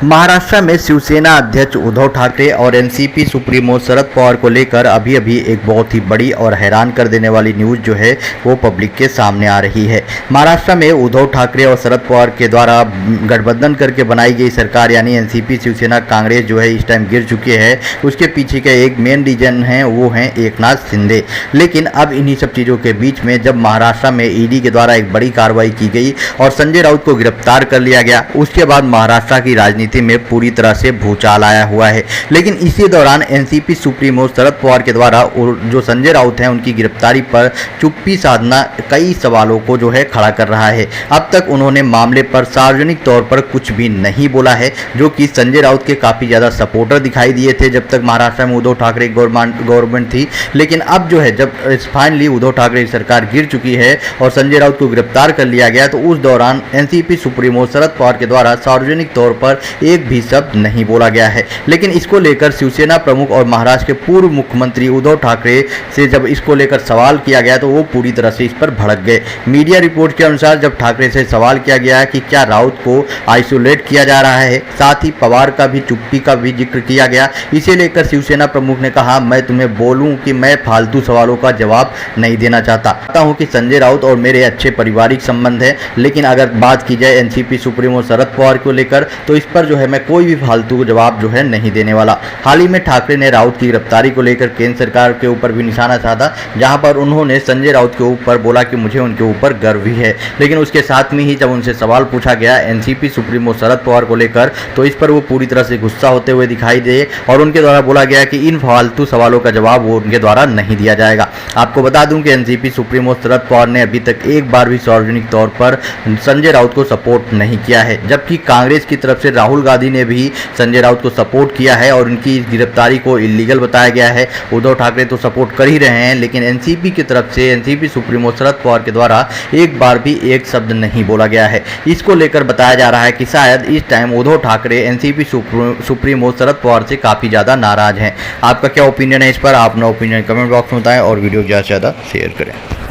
महाराष्ट्र में शिवसेना अध्यक्ष उद्धव ठाकरे और एनसीपी सुप्रीमो शरद पवार को लेकर अभी अभी एक बहुत ही बड़ी और हैरान कर देने वाली न्यूज़ जो है वो पब्लिक के सामने आ रही है। महाराष्ट्र में उद्धव ठाकरे और शरद पवार के द्वारा गठबंधन करके बनाई गई सरकार यानी एनसीपी शिवसेना कांग्रेस जो है इस टाइम गिर चुकी है। उसके पीछे का एक मेन रीजन है वो है एकनाथ शिंदे। लेकिन अब इन्हीं सब चीज़ों के बीच में जब महाराष्ट्र में ईडी के द्वारा एक बड़ी कार्रवाई की गई और संजय राउत को गिरफ्तार कर लिया गया, उसके बाद महाराष्ट्र की राजनीति में पूरी तरह से भूचाल आया हुआ है। लेकिन इसी दौरान एनसीपी सुप्रीमो शरद पवार के द्वारा जो संजय राउत हैं उनकी गिरफ्तारी पर चुप्पी साधना कई सवालों को जो है खड़ा कर रहा है। अब तक उन्होंने मामले पर सार्वजनिक तौर पर कुछ भी नहीं बोला है, जो कि संजय राउत के काफ़ी ज़्यादा सपोर्टर दिखाई दिए थे जब तक महाराष्ट्र में उद्धव ठाकरे गवर्नमेंट थी। लेकिन अब जो है जब फाइनली उद्धव ठाकरे की सरकार गिर चुकी है और संजय राउत को गिरफ्तार कर लिया गया, तो उस दौरान एनसीपी सुप्रीमो शरद पवार के द्वारा सार्वजनिक तौर पर एक भी शब्द नहीं बोला गया है। लेकिन इसको लेकर शिवसेना प्रमुख और महाराष्ट्र के पूर्व मुख्यमंत्री उद्धव ठाकरे से जब इसको लेकर सवाल किया गया तो वो पूरी तरह से इस पर भड़क गए। मीडिया रिपोर्ट के अनुसार जब ठाकरे से सवाल किया गया कि क्या राउत को आइसोलेट किया जा रहा है, साथ ही पवार का भी चुप्पी का भी जिक्र किया गया, इसे लेकर शिवसेना प्रमुख ने कहा, मैं तुम्हें बोलूं कि मैं फालतू सवालों का जवाब नहीं देना चाहता हूं कि संजय राउत और मेरे अच्छे पारिवारिक संबंध है। लेकिन अगर बात की जाए एनसीपी सुप्रीमो शरद पवार को लेकर तो इस पर जो है मैं कोई भी फालतू जवाब जो है नहीं देने वाला। हाल ही में ठाकरे ने राउत की गिरफ्तारी को लेकर केंद्र सरकार के ऊपर भी निशाना साधा, जहां पर उन्होंने संजय राउत के ऊपर बोला कि मुझे उनके ऊपर गर्व भी है। लेकिन उसके साथ में ही जब उनसे सवाल पूछा गया एनसीपी सुप्रीमो शरद पवार को लेकर तो इस पर वो पूरी तरह से गुस्सा होते हुए दिखाई दे और उनके द्वारा बोला गया कि इन फालतू सवालों का जवाब वो उनके द्वारा नहीं दिया जाएगा। आपको बता दूं कि एनसीपी सुप्रीमो शरद पवार ने अभी तक एक बार भी सार्वजनिक तौर पर संजय राउत को सपोर्ट नहीं किया है, जबकि कांग्रेस की तरफ से राहुल गांधी ने भी संजय राउत को सपोर्ट किया है और उनकी गिरफ्तारी को इलीगल बताया गया है। उद्धव ठाकरे तो सपोर्ट कर ही रहे हैं, लेकिन एनसीपी की तरफ से एनसीपी सुप्रीमो शरद पवार के द्वारा एक बार भी एक शब्द नहीं बोला गया है। इसको लेकर बताया जा रहा है कि शायद इस time Uddhav Thackeray NCP supremo Sharad Pawar से काफ़ी ज़्यादा नाराज हैं। आपका क्या ओपिनियन है इस पर? आप अपना ओपिनियन कमेंट बॉक्स में बताएं और वीडियो ज़्यादा से ज़्यादा शेयर करें।